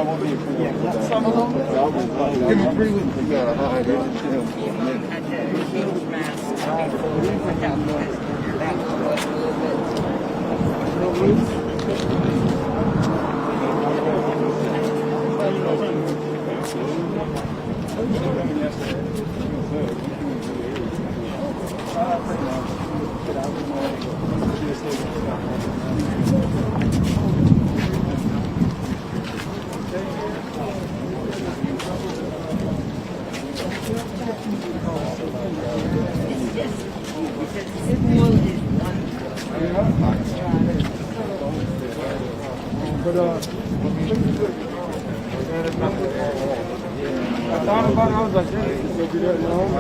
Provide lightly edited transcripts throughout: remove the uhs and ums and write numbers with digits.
Some of them? Give me 3 weeks. You gotta hide it and chill for a minute. But I thought about it, I was like, yeah, it's gonna be that long. I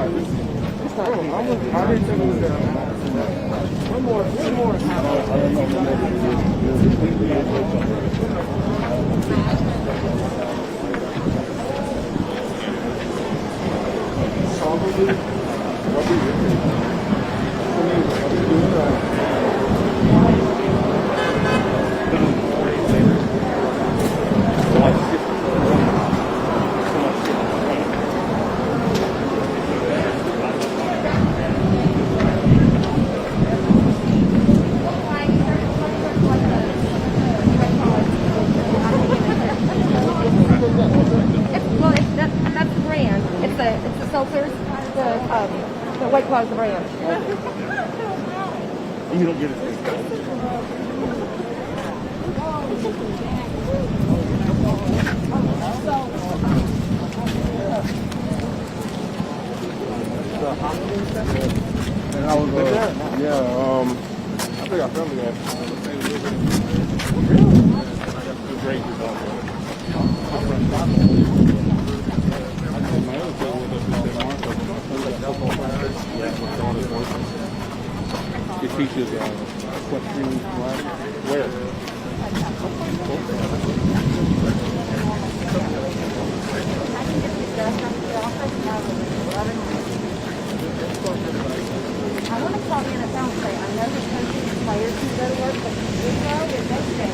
didn't think it was that long. One more. That's the brand. It's the seltzers. The White Claw's the brand. You don't get it. And I was I think I filmed that. Really? I got 2 great It teaches question where. I want to call the NFL and say, I know the coaches and players who go to work, but you know your next day.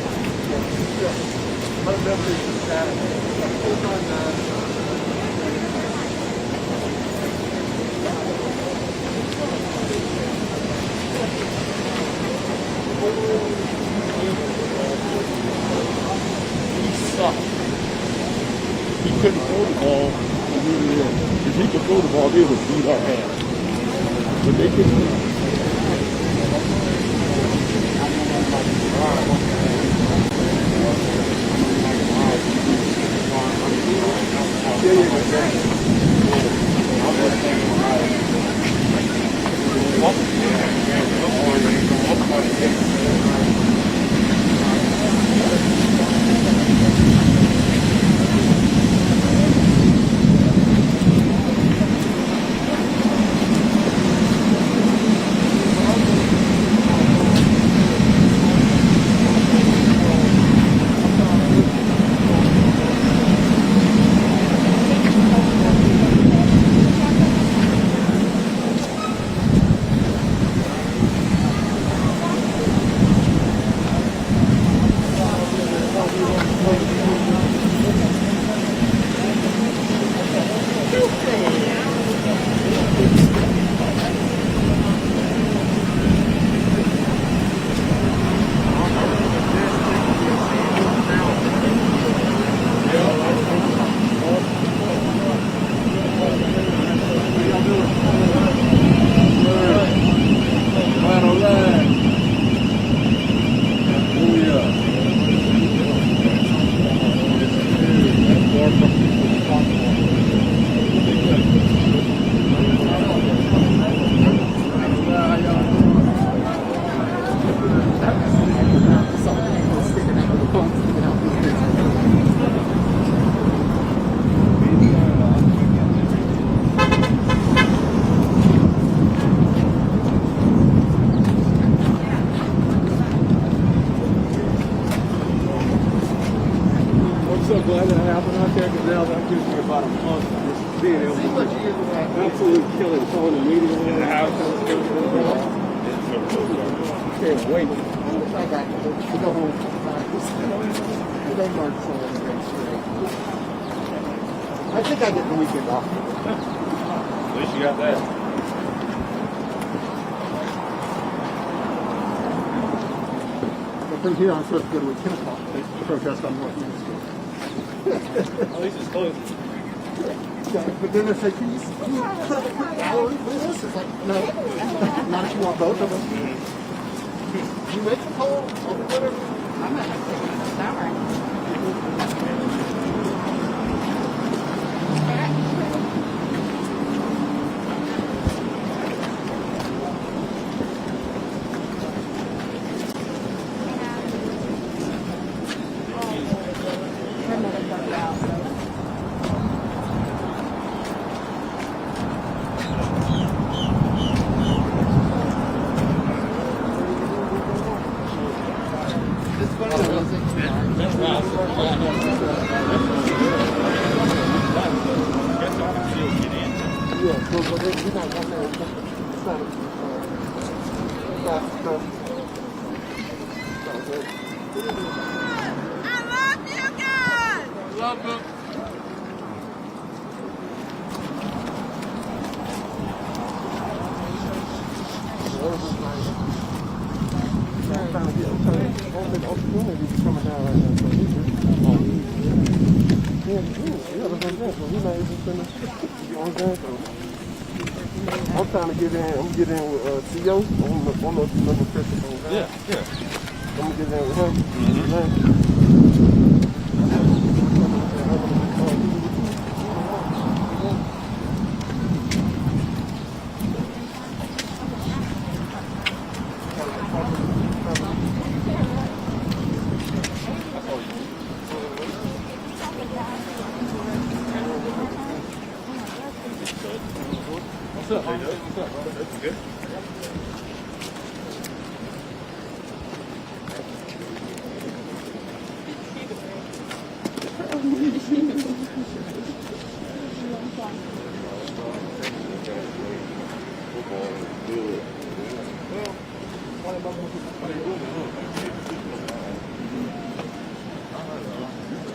He sucked. He couldn't throw the ball. If he could throw the ball, they would beat our ass. But they couldn't. So glad that happened out there because now that gives me about a month of just being able to absolutely kill it, throwing immediately in the house. Can't wait. I got to go home for practice. They marched on the next day. I think I get the weekend off. At least you got that. But from here, I'm supposed to go to a 10 o'clock protest on North Main Street. At least it's close. Yeah, but then they say, can you put up a quick gallery for this? It's like, no, not if you want both of them. You make the call, or whatever. I'm going to take it in the summer. Her mother got out. Yeah, so but we're not going there. It's not I love you guys! Love them. I'm trying to get opportunities coming down right now. So he's he's not even finished. You know what I'm saying? So I'm trying to get in. I'm getting in with Theo. I don't know if you remember Chris. Yeah. I'm gonna get in with him. What's up, man? What's up, bro? That's good.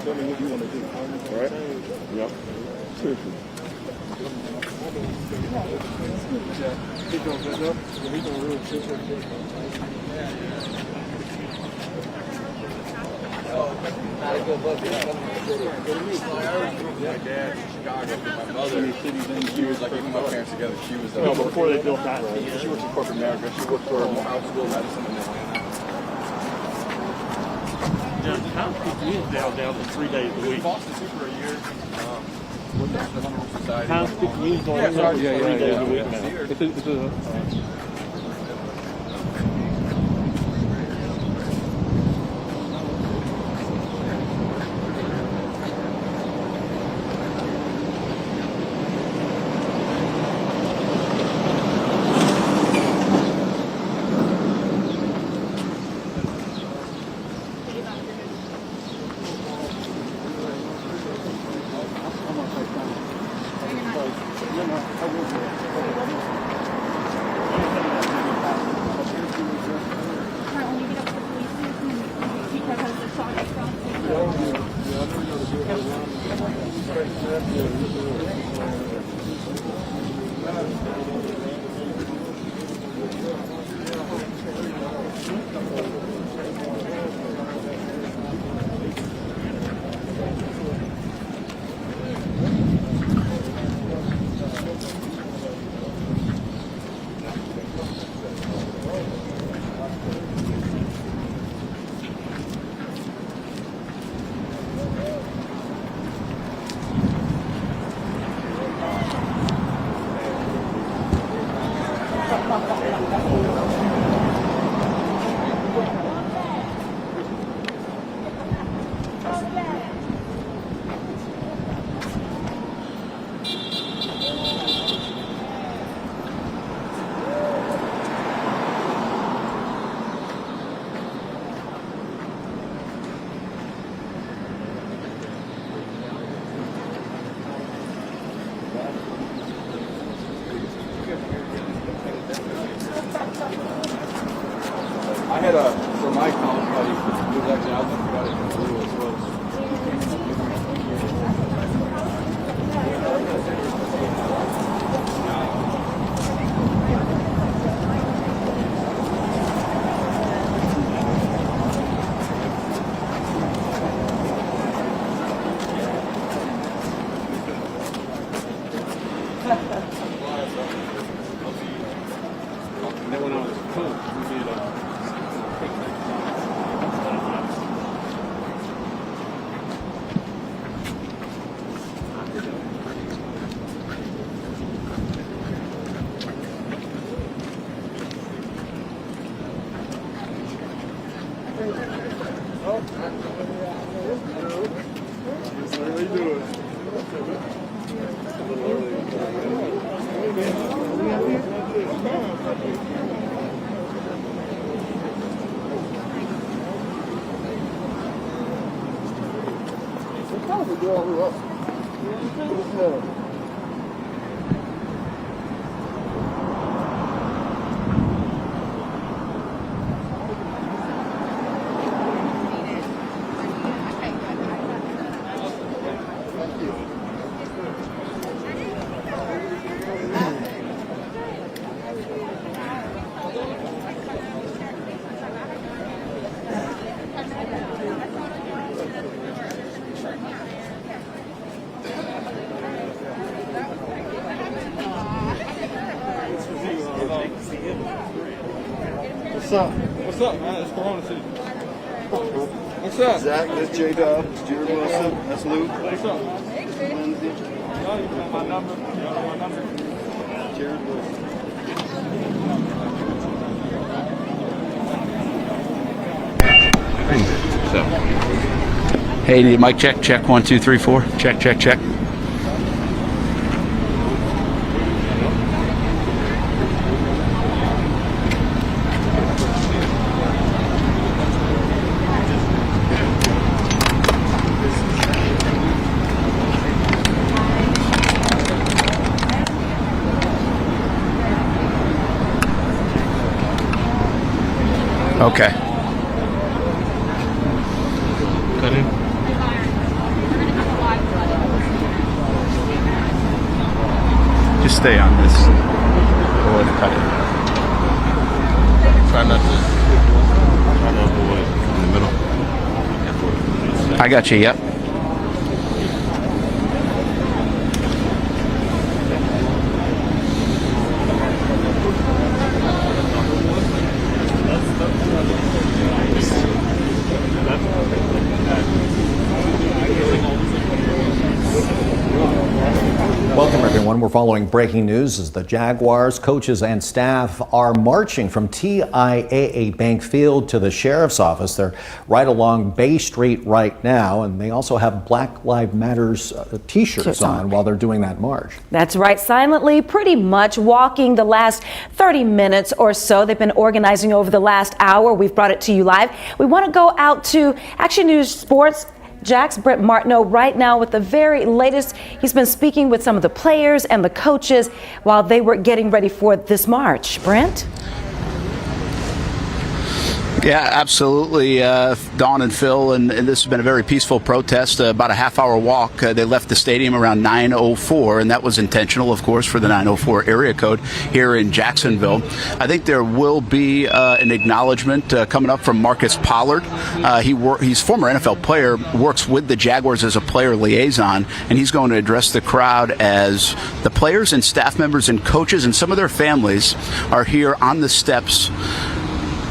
Tell me what you want to do. All right? Yep. Seriously. He's going to good up. He's going to really sit there. Not a good look. My dad in Chicago, my mother, she was like, even my parents together, she was No, before they built that. she worked in corporate America. She worked for House School of Medicine in Atlanta. How many years down to 3 days a week? Boston Super for a year. With the Honor Society. Times 50 years on Yeah, sorry. 3 days a week Yeah. now. It's a I had for my college buddy, he was actually out there, got it from blue as well. And then when I was a coach, we did What's up? What's up, man? It's Corona season. What's up? Zach, that's J-Dub, Jared Wilson, that's Luke. What's up? Lindsay, Y'all, you got my number? Y'all know my number? Jared Wilson. Hey, need a mic check? Check 1, 2, 3, 4. Check, check, check. Okay. Cut in. Just stay on this. Go ahead and cut it. Try not to avoid in the middle. I got you, yep. Welcome, everyone. We're following breaking news as the Jaguars coaches and staff are marching from TIAA Bank Field to the sheriff's office. They're right along Bay Street right now, and they also have Black Lives Matters t-shirts on while they're doing that march. That's right, silently, pretty much walking the last 30 minutes or so. They've been organizing over the last hour. We've brought it to you live. We want to go out to Action News Sports. Jack's Brent Martineau right now with the very latest. He's been speaking with some of the players and the coaches while they were getting ready for this march. Brent? Yeah, absolutely, Dawn and Phil, and this has been a very peaceful protest, about a half-hour walk. They left the stadium around 9:04, and that was intentional, of course, for the 904 area code here in Jacksonville. I think there will be an acknowledgement coming up from Marcus Pollard. He's a former NFL player, works with the Jaguars as a player liaison, and he's going to address the crowd as the players and staff members and coaches and some of their families are here on the steps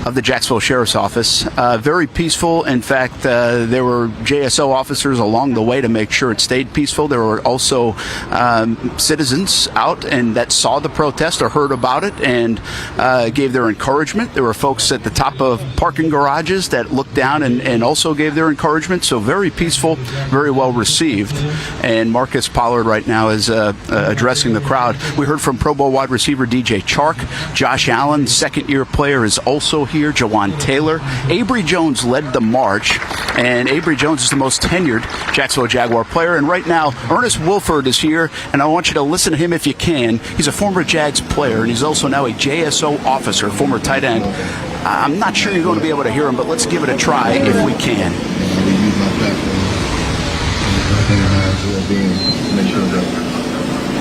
of the Jacksonville Sheriff's Office. Very peaceful. In fact, there were JSO officers along the way to make sure it stayed peaceful. There were also citizens out and that saw the protest or heard about it and gave their encouragement. There were folks at the top of parking garages that looked down and also gave their encouragement. So very peaceful, very well received. And Marcus Pollard right now is addressing the crowd. We heard from Pro Bowl wide receiver DJ Chark. Josh Allen, second-year player, is also here, Jawan Taylor. Avery Jones led the march, and Avery Jones is the most tenured Jacksonville Jaguar player. And right now, Ernest Wilford is here, and I want you to listen to him if you can. He's a former Jags player, and he's also now a JSO officer, former tight end. I'm not sure you're going to be able to hear him, but let's give it a try if we can.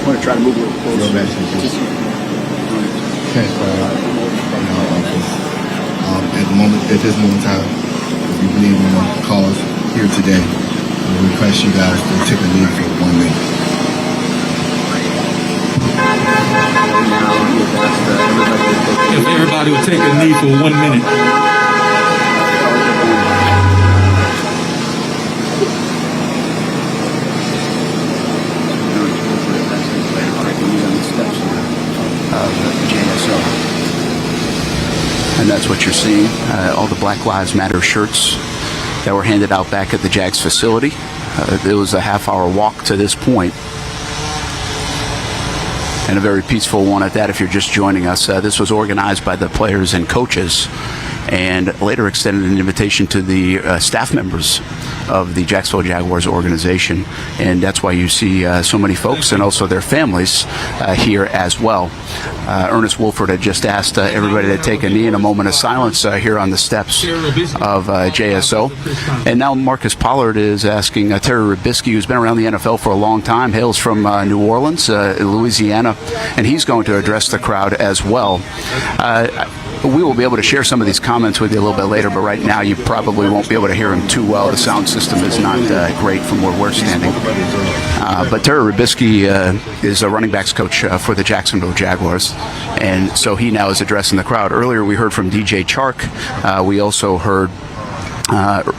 I'm going to try to move a little closer. At this moment in time, if you believe in the cause here today, we request you guys to take a knee for 1 minute. If everybody would take a knee for 1 minute. And that's what you're seeing, all the Black Lives Matter shirts that were handed out back at the Jags facility. It was a half-hour walk to this point, and a very peaceful one at that if you're just joining us. This was organized by the players and coaches, and later extended an invitation to the staff members of the Jacksonville Jaguars organization, and that's why you see so many folks and also their families here as well. Ernest Wilford had just asked everybody to take a knee in a moment of silence here on the steps of JSO. And now Marcus Pollard is asking Terry Ribisky, who's been around the NFL for a long time, hails from New Orleans, Louisiana, and he's going to address the crowd as well. We will be able to share some of these comments with you a little bit later, but right now you probably won't be able to hear him too well. The sound system is not great from where we're standing. But Terry Ribisky is a running backs coach for the Jacksonville Jaguars, and so he now is addressing the crowd. Earlier we heard from DJ Chark. We also heard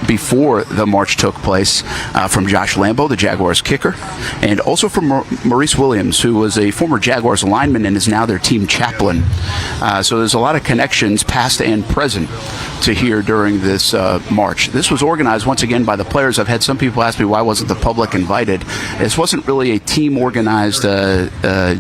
before the march took place from Josh Lambo, the Jaguars kicker, and also from Maurice Williams, who was a former Jaguars lineman and is now their team chaplain. So there's a lot of connections, past and present, to hear during this march. This was organized once again by the players. I've had some people ask me why wasn't the public invited. This wasn't really a team organized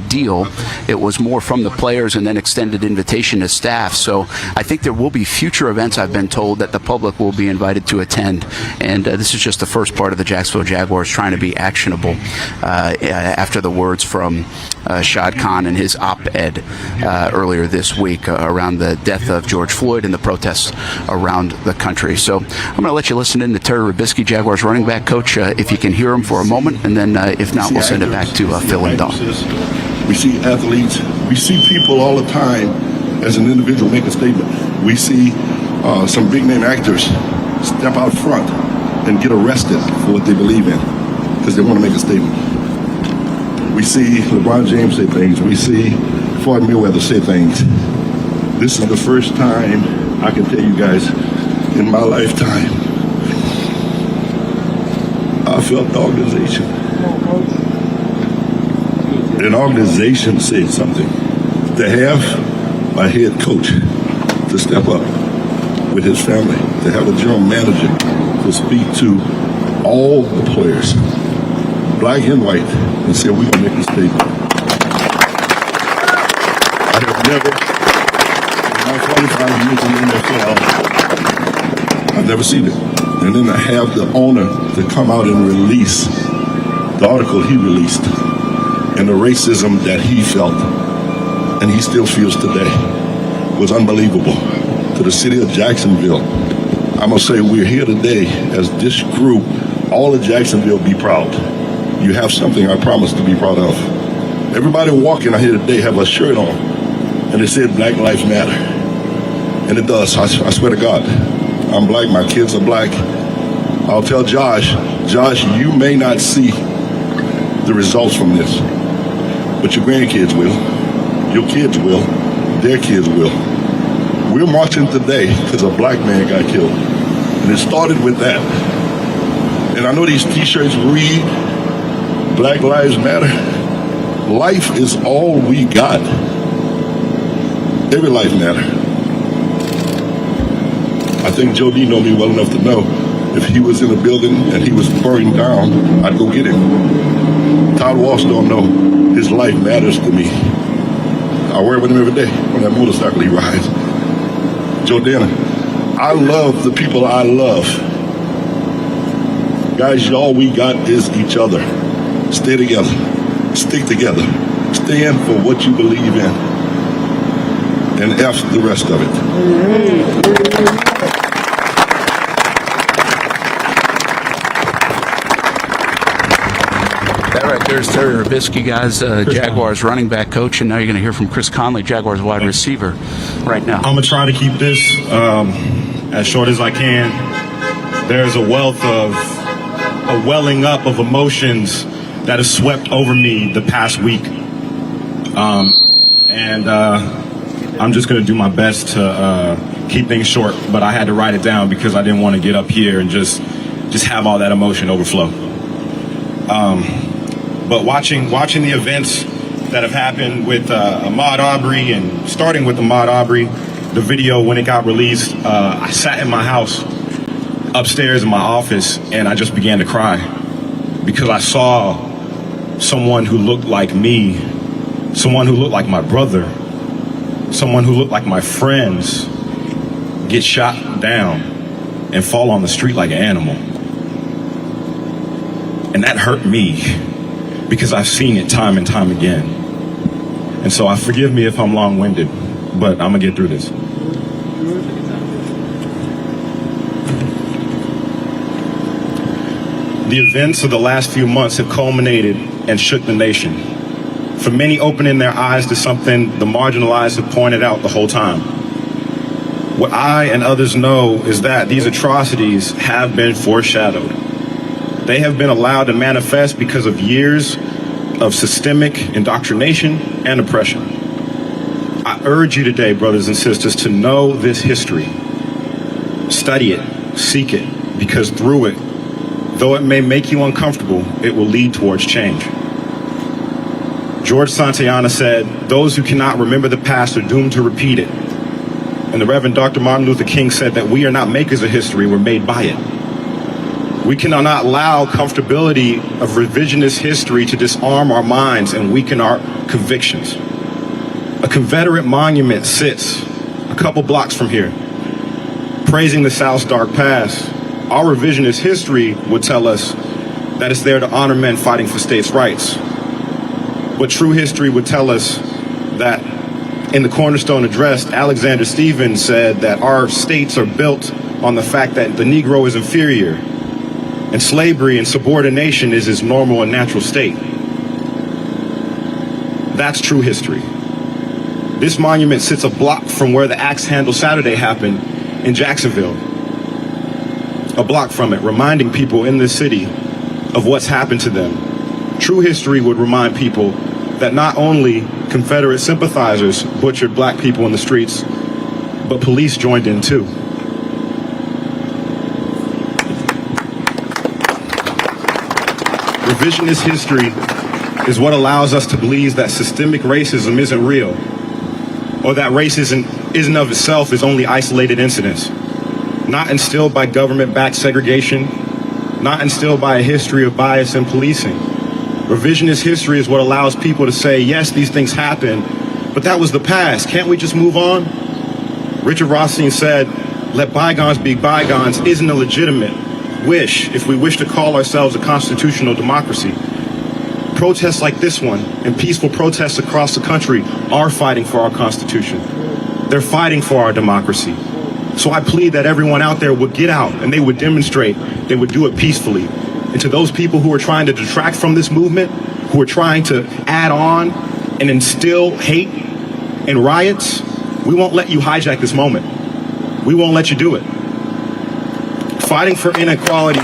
deal. It was more from the players and then extended invitation to staff. So I think there will be future events, I've been told, that the public will be invited to attend, and this is just the first part of the Jacksonville Jaguars trying to be actionable after the words from Shad Khan and his op-ed earlier this week around the death of George Floyd and the protests around the country. So I'm going to let you listen in to Terry Ribisky, Jaguars running back coach, if you can hear him for a moment, and then if not, we'll send it back to Phil and Don. We see athletes, we see people all the time as an individual make a statement. We see some big name actors step out front and get arrested for what they believe in because they want to make a statement. We see LeBron James say things. We see Floyd Mayweather say things. This is the first time I can tell you guys in my lifetime I felt the organization. An organization said something. To have a head coach to step up with his family, to have a general manager to speak to all the players, black and white, and say, we're going to make a statement. I have never, in my 45 years in the NFL, I've never seen it. And then to have the owner to come out and release the article he released and the racism that he felt, and he still feels today, was unbelievable. To the city of Jacksonville, I'm going to say we're here today as this group. All of Jacksonville, be proud. You have something I promise to be proud of. Everybody walking out here today have a shirt on, and it said Black Lives Matter. And it does, I swear to God. I'm black, my kids are black. I'll tell Josh, you may not see the results from this, but your grandkids will, your kids will, their kids will. We're marching today because a black man got killed. And it started with that. And I know these t-shirts read Black Lives Matter. Life is all we got. Every life matter. I think Joe D know me well enough to know if he was in a building and he was burning down, I'd go get him. Todd Walsh don't know. His life matters to me. I worry with him every day on that motorcycle he rides. Jordana, I love the people I love. Guys, all we got is each other. Stay together. Stick together. Stand for what you believe in. And F the rest of it. That right there's Terry Robisky, guys, Jaguars running back coach, and now you're going to hear from Chris Conley, Jaguars wide receiver, right now. I'm going to try to keep this as short as I can. There's a wealth of a welling up of emotions that has swept over me the past week. I'm just going to do my best to keep things short, but I had to write it down because I didn't want to get up here and just have all that emotion overflow. But watching the events that have happened with Ahmaud Arbery, and starting with Ahmaud Arbery, the video when it got released, I sat in my house upstairs in my office and I just began to cry because I saw someone who looked like me, someone who looked like my brother, someone who looked like my friends get shot down and fall on the street like an animal. And that hurt me because I've seen it time and time again. And so forgive me if I'm long-winded, but I'm gonna get through this. The events of the last few months have culminated and shook the nation. For many, opening their eyes to something the marginalized have pointed out the whole time. What I and others know is that these atrocities have been foreshadowed. They have been allowed to manifest because of years of systemic indoctrination and oppression. I urge you today, brothers and sisters, to know this history. Study it, seek it, because through it, though it may make you uncomfortable, it will lead towards change. George Santayana said, "Those who cannot remember the past are doomed to repeat it." And the Reverend Dr. Martin Luther King said that we are not makers of history, we're made by it. We cannot allow comfortability of revisionist history to disarm our minds and weaken our convictions. A Confederate monument sits a couple blocks from here, praising the South's dark past. Our revisionist history would tell us that it's there to honor men fighting for states' rights. But true history would tell us that in the Cornerstone Address, Alexander Stephens said that our states are built on the fact that the Negro is inferior, and slavery and subordination is his normal and natural state. That's true history. This monument sits a block from where the Axe Handle Saturday happened in Jacksonville. A block from it, reminding people in this city of what's happened to them. True history would remind people that not only Confederate sympathizers butchered black people in the streets, but police joined in too. Revisionist history is what allows us to believe that systemic racism isn't real, or that racism isn't of itself is only isolated incidents, not instilled by government-backed segregation, not instilled by a history of bias and policing. Revisionist history is what allows people to say, yes, these things happen, but that was the past. Can't we just move on? Richard Rothstein said, "Let bygones be bygones" isn't a legitimate wish if we wish to call ourselves a constitutional democracy. Protests like this one and peaceful protests across the country are fighting for our Constitution. They're fighting for our democracy. So I plead that everyone out there would get out and they would demonstrate, they would do it peacefully. And to those people who are trying to detract from this movement, who are trying to add on and instill hate and riots, we won't let you hijack this moment. We won't let you do it. Fighting for inequality.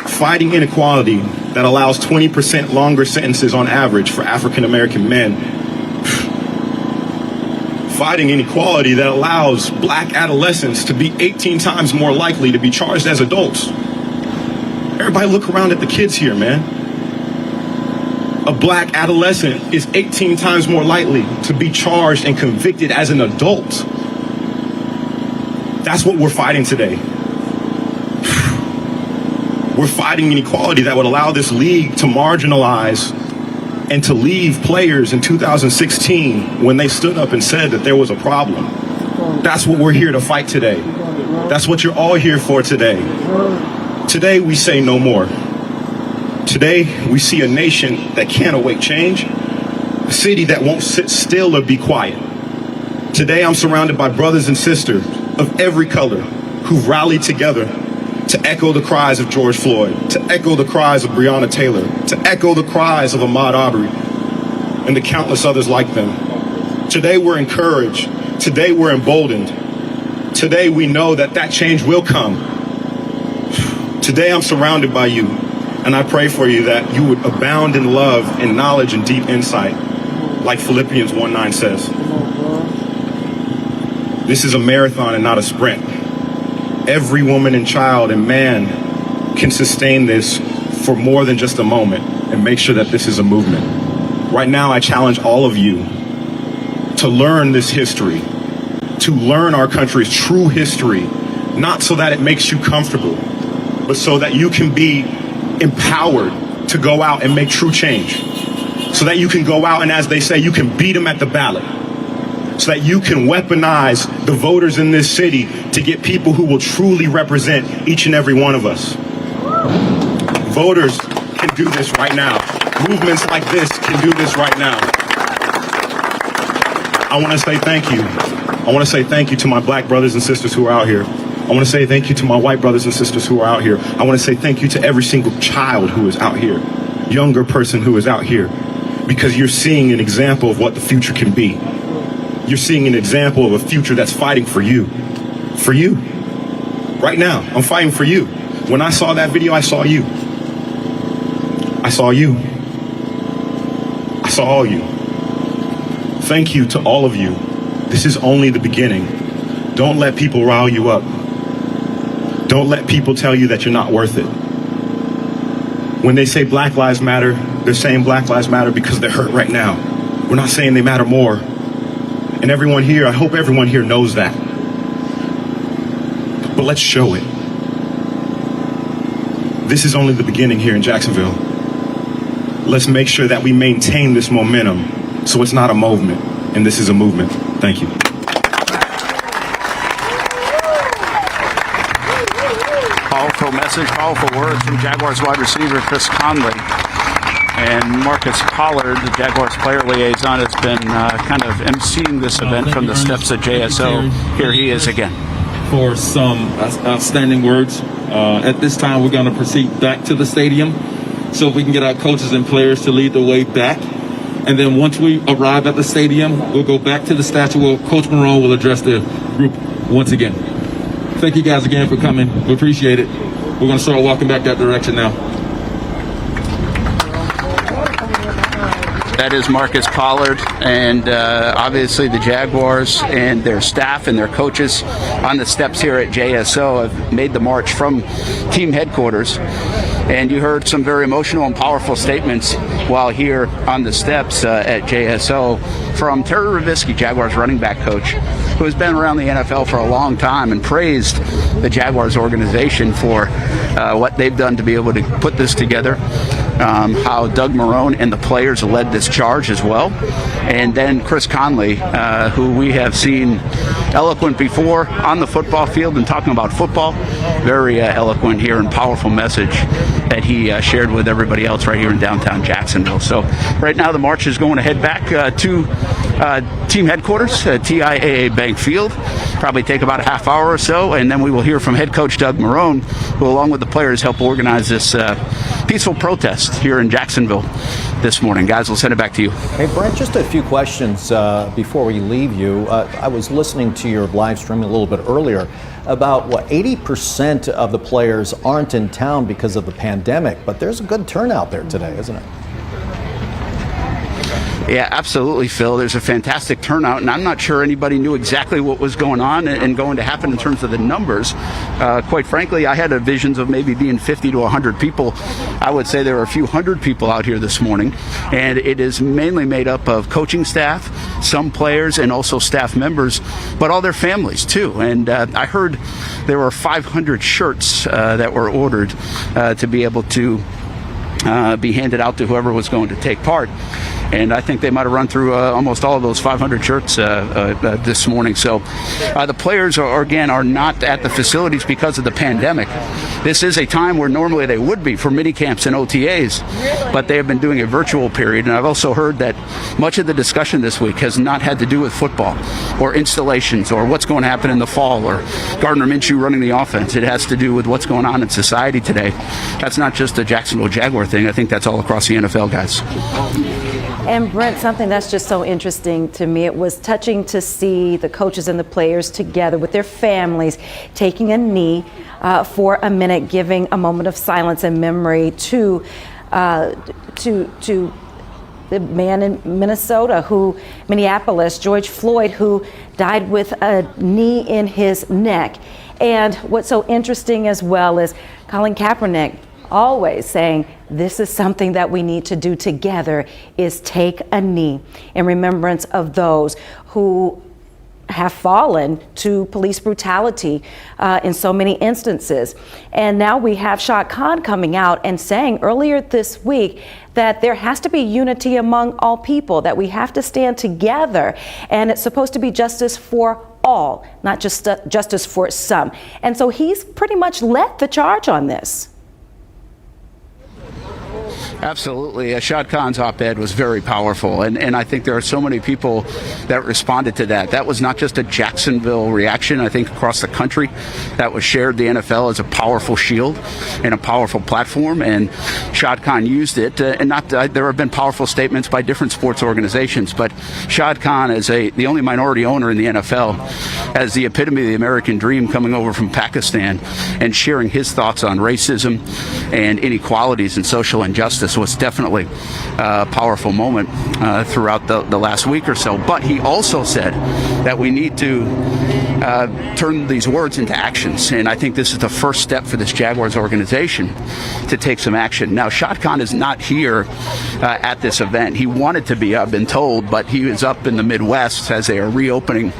Fighting inequality that allows 20% longer sentences on average for African American men. Fighting inequality that allows black adolescents to be 18 times more likely to be charged as adults. Everybody look around at the kids here, man. A black adolescent is 18 times more likely to be charged and convicted as an adult. That's what we're fighting today. We're fighting inequality that would allow this league to marginalize and to leave players in 2016 when they stood up and said that there was a problem. That's what we're here to fight today. That's what you're all here for today. Today we say no more. Today we see a nation that can't await change, a city that won't sit still or be quiet. Today I'm surrounded by brothers and sisters of every color who've rallied together to echo the cries of George Floyd, to echo the cries of Breonna Taylor, to echo the cries of Ahmaud Arbery, and the countless others like them. Today we're encouraged. Today we're emboldened. Today we know that that change will come. Today I'm surrounded by you, and I pray for you that you would abound in love and knowledge and deep insight, like Philippians 1:9 says. This is a marathon and not a sprint. Every woman and child and man can sustain this for more than just a moment and make sure that this is a movement. Right now, I challenge all of you to learn this history, to learn our country's true history, not so that it makes you comfortable, but so that you can be empowered to go out and make true change. So that you can go out and, as they say, you can beat them at the ballot. So that you can weaponize the voters in this city to get people who will truly represent each and every one of us. Voters can do this right now. Movements like this can do this right now. I want to say thank you. I want to say thank you to my black brothers and sisters who are out here. I want to say thank you to my white brothers and sisters who are out here. I want to say thank you to every single child who is out here, younger person who is out here, because you're seeing an example of what the future can be. You're seeing an example of a future that's fighting for you. For you. Right now, I'm fighting for you. When I saw that video, I saw you. I saw you. I saw all you. Thank you to all of you. This is only the beginning. Don't let people rile you up. Don't let people tell you that you're not worth it. When they say Black Lives Matter, they're saying Black Lives Matter because they're hurt right now. We're not saying they matter more. And everyone here, I hope everyone here knows that. But let's show it. This is only the beginning here in Jacksonville. Let's make sure that we maintain this momentum so it's not a movement, and this is a movement. Thank you. Powerful message, powerful words from Jaguars wide receiver Chris Conley. And Marcus Pollard, the Jaguars player liaison, has been kind of emceeing this event from the steps of JSO. Here he is again. For some outstanding words. At this time, we're going to proceed back to the stadium so we can get our coaches and players to lead the way back. And then once we arrive at the stadium, we'll go back to the statue where Coach Marone will address the group once again. Thank you guys again for coming. We appreciate it. We're going to start walking back that direction now. That is Marcus Pollard, and obviously the Jaguars and their staff and their coaches on the steps here at JSO have made the march from team headquarters. And you heard some very emotional and powerful statements while here on the steps at JSO from Terry Revitsky, Jaguars running back coach, who has been around the NFL for a long time and praised the Jaguars organization for what they've done to be able to put this together. How Doug Marone and the players led this charge as well. And then Chris Conley, who we have seen eloquent before on the football field and talking about football. Very eloquent here and powerful message that he shared with everybody else right here in downtown Jacksonville. So right now the march is going to head back to team headquarters, TIAA Bank Field. Probably take about a half hour or so, and then we will hear from head coach Doug Marone, who along with the players helped organize this peaceful protest here in Jacksonville this morning. Guys, we'll send it back to you. Hey, Brent, just a few questions before we leave you. I was listening to your live stream a little bit earlier about what 80% of the players aren't in town because of the pandemic, but there's a good turnout there today, isn't it? Yeah, absolutely, Phil. There's a fantastic turnout, and I'm not sure anybody knew exactly what was going on and going to happen in terms of the numbers. Quite frankly, I had visions of maybe being 50 to 100 people. I would say there are a few hundred people out here this morning, and it is mainly made up of coaching staff, some players, and also staff members, but all their families, too. And I heard there were 500 shirts that were ordered to be able to be handed out to whoever was going to take part. And I think they might have run through almost all of those 500 shirts this morning. So the players are not at the facilities because of the pandemic. This is a time where normally they would be for mini camps and OTAs, but they have been doing a virtual period. And I've also heard that much of the discussion this week has not had to do with football or installations or what's going to happen in the fall or Gardner Minshew running the offense. It has to do with what's going on in society today. That's not just a Jacksonville Jaguar thing. I think that's all across the NFL, guys. And Brent, something that's just so interesting to me, it was touching to see the coaches and the players together with their families taking a knee for a minute, giving a moment of silence and memory to the man in Minneapolis, George Floyd, who died with a knee in his neck. And what's so interesting as well is Colin Kaepernick always saying this is something that we need to do together, is take a knee in remembrance of those who have fallen to police brutality in so many instances. And now we have Shad Khan coming out and saying earlier this week that there has to be unity among all people, that we have to stand together, and it's supposed to be justice for all, not just justice for some. And so he's pretty much led the charge on this. Absolutely. Shad Khan's op-ed was very powerful, and I think there are so many people that responded to that. That was not just a Jacksonville reaction. I think across the country that was shared. The NFL as a powerful shield and a powerful platform, and Shad Khan used it. And there have been powerful statements by different sports organizations, but Shad Khan is the only minority owner in the NFL, as the epitome of the American dream, coming over from Pakistan and sharing his thoughts on racism and inequalities and social injustice was definitely a powerful moment throughout the last week or so. But he also said that we need to turn these words into actions. And I think this is the first step for this Jaguars organization to take some action. Now, Shad Khan is not here at this event. He wanted to be, I've been told, but he is up in the Midwest as they are reopening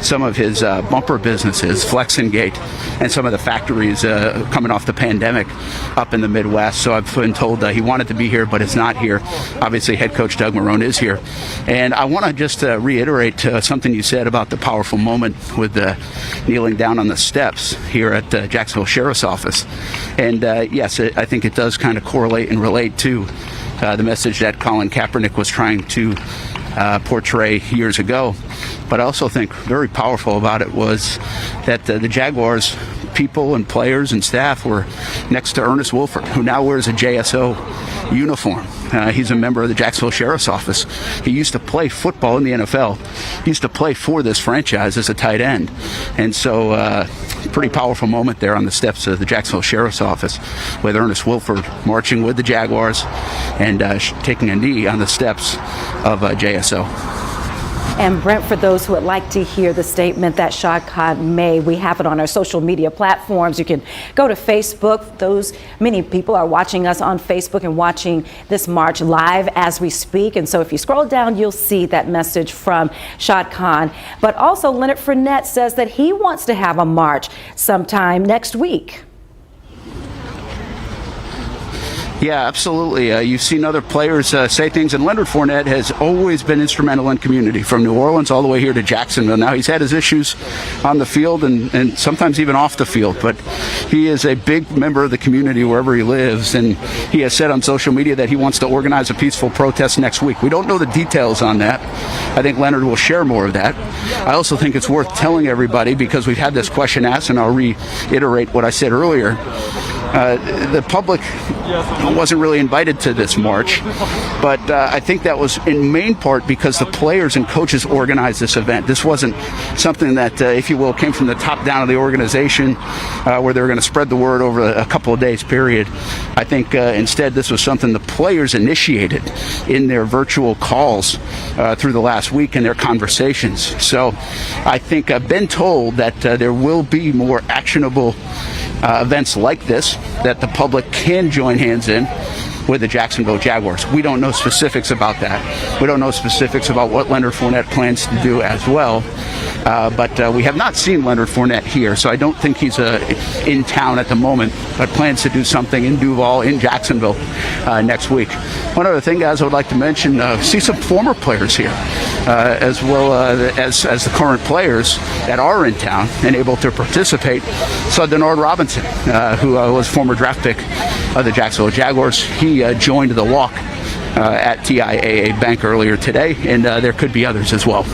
some of his bumper businesses, Flex and Gate, and some of the factories coming off the pandemic up in the Midwest. So I've been told he wanted to be here, but is not here. Obviously, head coach Doug Marrone is here. And I want to just reiterate something you said about the powerful moment with kneeling down on the steps here at Jacksonville Sheriff's Office. And yes, I think it does kind of correlate and relate to the message that Colin Kaepernick was trying to portray years ago. But I also think very powerful about it was that the Jaguars people and players and staff were next to Ernest Wilford, who now wears a JSO uniform. He's a member of the Jacksonville Sheriff's Office. He used to play football in the NFL. He used to play for this franchise as a tight end. And so pretty powerful moment there on the steps of the Jacksonville Sheriff's Office with Ernest Wilford marching with the Jaguars and taking a knee on the steps of JSO. And Brent, for those who would like to hear the statement that Shad Khan made, we have it on our social media platforms. You can go to Facebook. Many people are watching us on Facebook and watching this march live as we speak. And so if you scroll down, you'll see that message from Shad Khan. But also Leonard Fournette says that he wants to have a march sometime next week. Yeah, absolutely. You've seen other players say things, and Leonard Fournette has always been instrumental in community, from New Orleans all the way here to Jacksonville. Now, he's had his issues on the field and sometimes even off the field, but he is a big member of the community wherever he lives, and he has said on social media that he wants to organize a peaceful protest next week. We don't know the details on that. I think Leonard will share more of that. I also think it's worth telling everybody, because we've had this question asked, and I'll reiterate what I said earlier. The public wasn't really invited to this march, but I think that was in main part because the players and coaches organized this event. This wasn't something that, if you will, came from the top down of the organization where they were going to spread the word over a couple of days period. I think instead this was something the players initiated in their virtual calls through the last week and their conversations. So I think I've been told that there will be more actionable events like this that the public can join hands in with the Jacksonville Jaguars. We don't know specifics about that. We don't know specifics about what Leonard Fournette plans to do as well. But we have not seen Leonard Fournette here, so I don't think he's in town at the moment but plans to do something in Duval, in Jacksonville next week. One other thing, guys, I would like to mention, see some former players here, as well as the current players that are in town and able to participate. So Denard Robinson, who was former draft pick of the Jacksonville Jaguars, he joined the walk at TIAA Bank earlier today, and there could be others as well.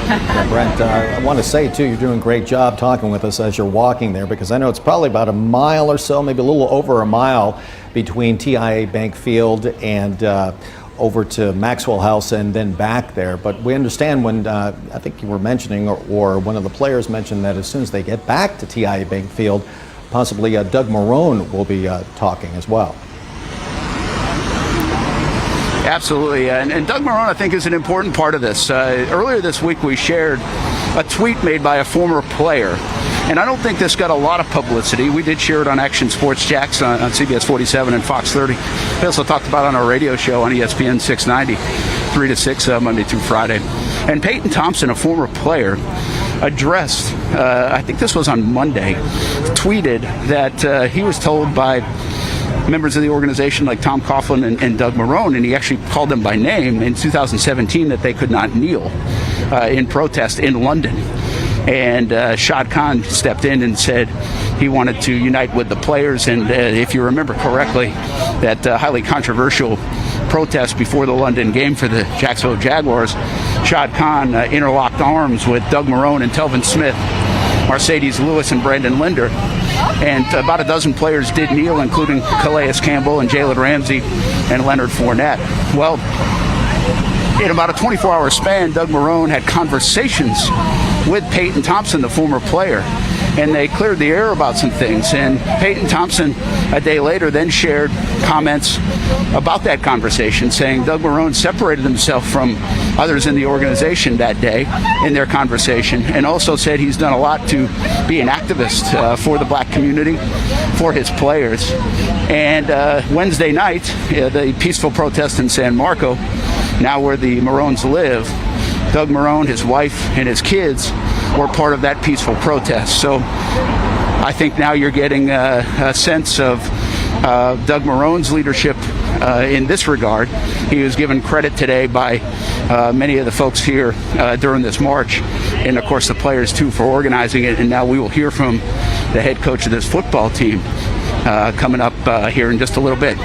Yeah, Brent, I want to say, too, you're doing a great job talking with us as you're walking there, because I know it's probably about a mile or so, maybe a little over a mile between TIAA Bank Field and over to Maxwell House and then back there. But we understand when, I think you were mentioning, or one of the players mentioned that as soon as they get back to TIAA Bank Field, possibly Doug Marrone will be talking as well. Absolutely, and Doug Marrone, I think, is an important part of this. Earlier this week, we shared a tweet made by a former player, and I don't think this got a lot of publicity. We did share it on Action Sports Jacks on CBS 47 and Fox 30. We also talked about it on our radio show on ESPN 690, 3 to 6, Monday through Friday. And Peyton Thompson, a former player, addressed, I think this was on Monday, tweeted that he was told by members of the organization like Tom Coughlin and Doug Marrone, and he actually called them by name in 2017, that they could not kneel in protest in London. And Shad Khan stepped in and said he wanted to unite with the players. And if you remember correctly, that highly controversial protest before the London game for the Jacksonville Jaguars, Shad Khan interlocked arms with Doug Marrone and Telvin Smith, Mercedes Lewis, and Brandon Linder. And about a dozen players did kneel, including Calais Campbell and Jalen Ramsey and Leonard Fournette. Well, in about a 24-hour span, Doug Marrone had conversations with Peyton Thompson, the former player, and they cleared the air about some things. And Peyton Thompson, a day later, then shared comments about that conversation, saying Doug Marrone separated himself from others in the organization that day in their conversation, and also said he's done a lot to be an activist for the black community, for his players. And Wednesday night, the peaceful protest in San Marco, now where the Marrones live, Doug Marrone, his wife, and his kids were part of that peaceful protest. So I think now you're getting a sense of Doug Marrone's leadership in this regard. He was given credit today by many of the folks here during this march, and of course the players too, for organizing it. And now we will hear from the head coach of this football team coming up here in just a little bit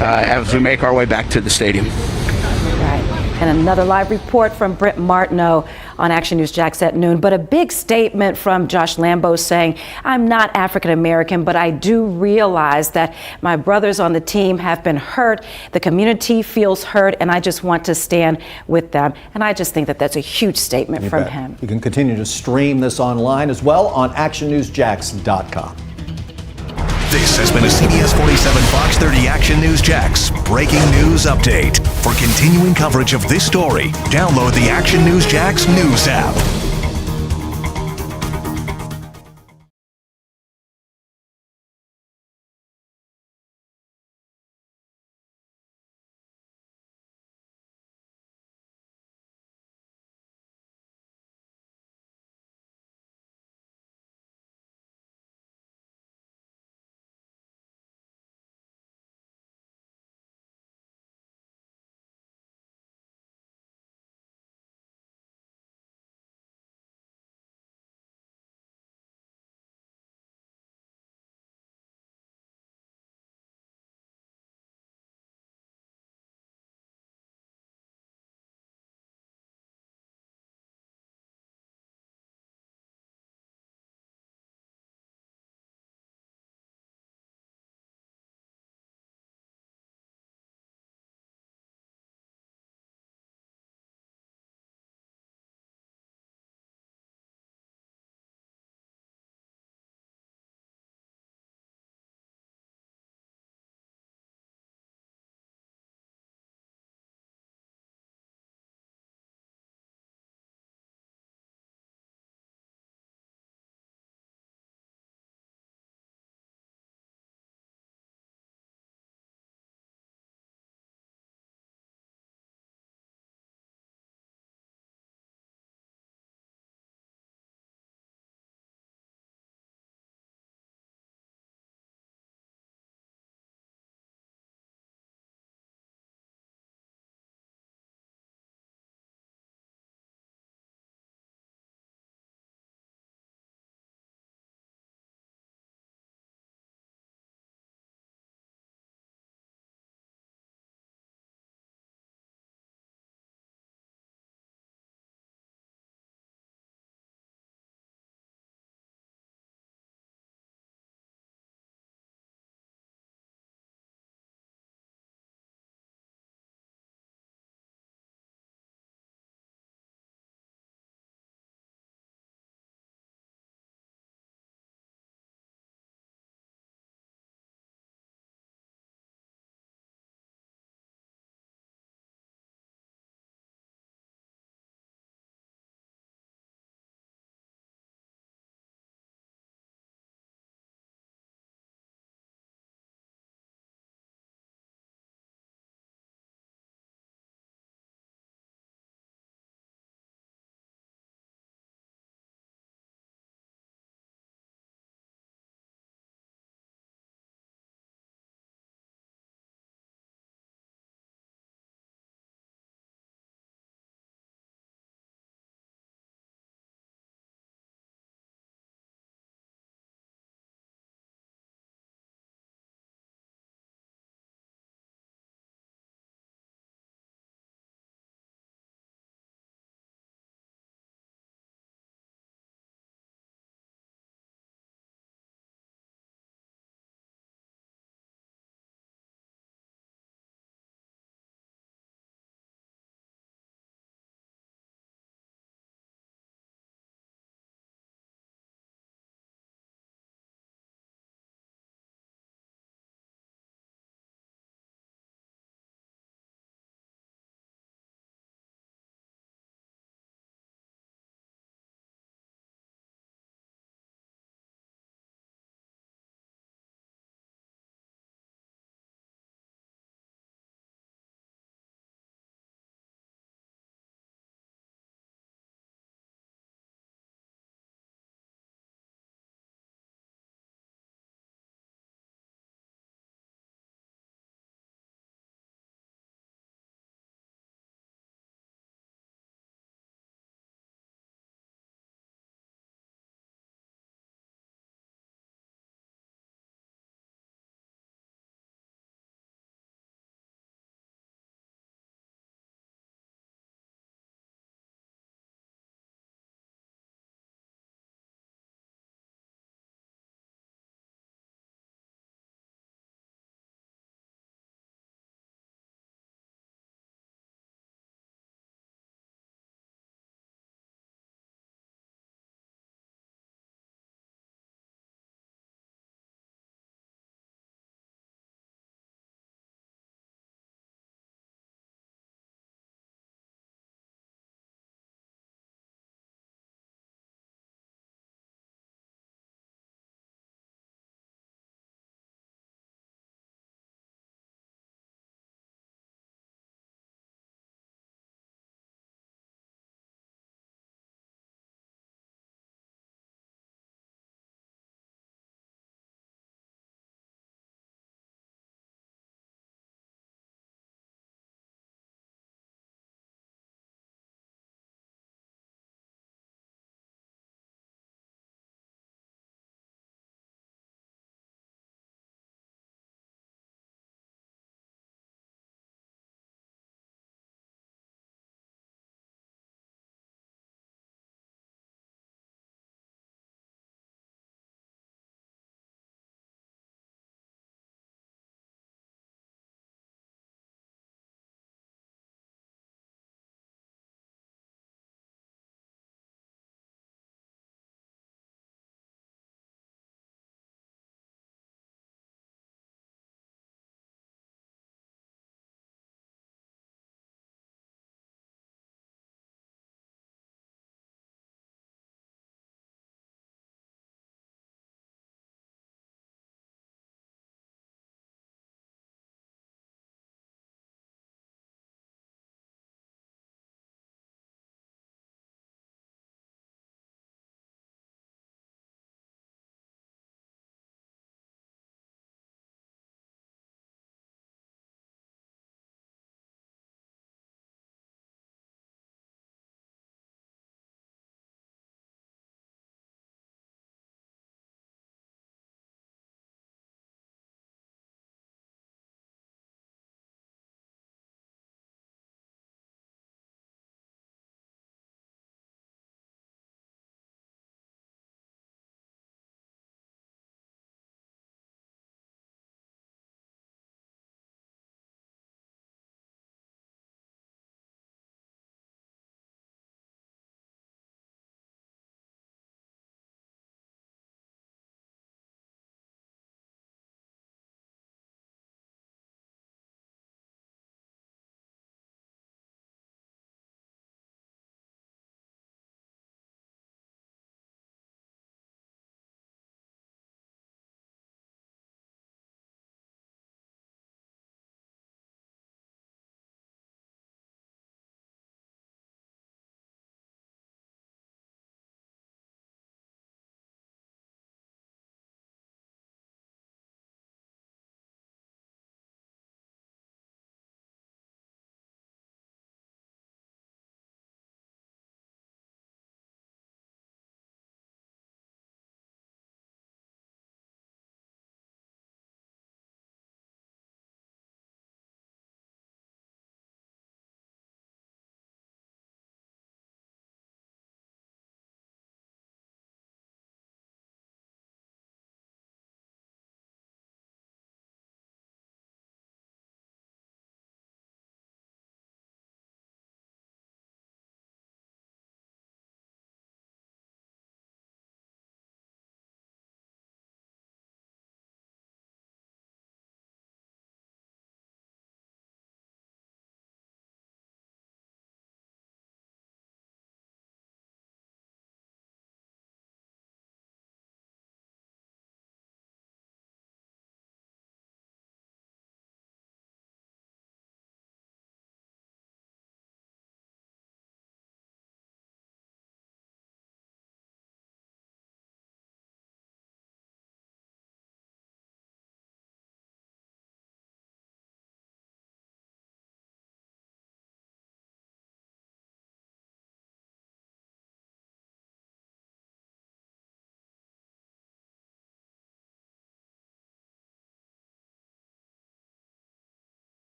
as we make our way back to the stadium. And another live report from Britt Martineau on Action News Jacks at noon. But a big statement from Josh Lambo saying, I'm not African American, but I do realize that my brothers on the team have been hurt. The community feels hurt, and I just want to stand with them. And I just think that that's a huge statement from him. You can continue to stream this online as well on actionnewsjacks.com. This has been a CBS 47 Fox 30 Action News Jacks breaking news update. For continuing coverage of this story, download the Action News Jacks news app.